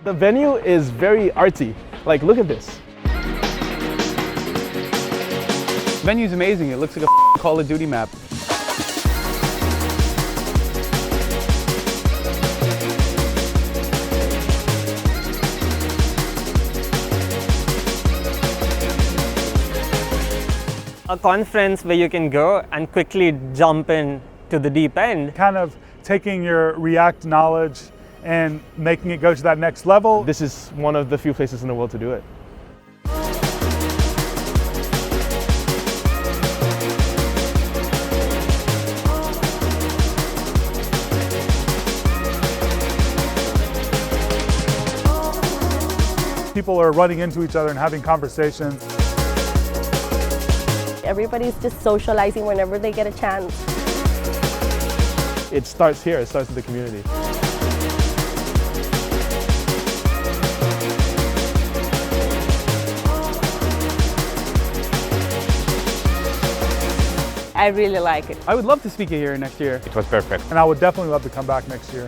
The venue is very artsy. Like, look at this. The venue's amazing. It looks like a Call of Duty map. A conference where you can go and quickly jump in to the deep end. Kind of taking your React knowledge and making it go to that next level. This is one of the few places in the world to do it. People are running into each other and having conversations. Everybody's just socializing whenever they get a chance. It starts here, it starts with the community. I really like it. I would love to speak it here next year. It was perfect. And I would definitely love to come back next year.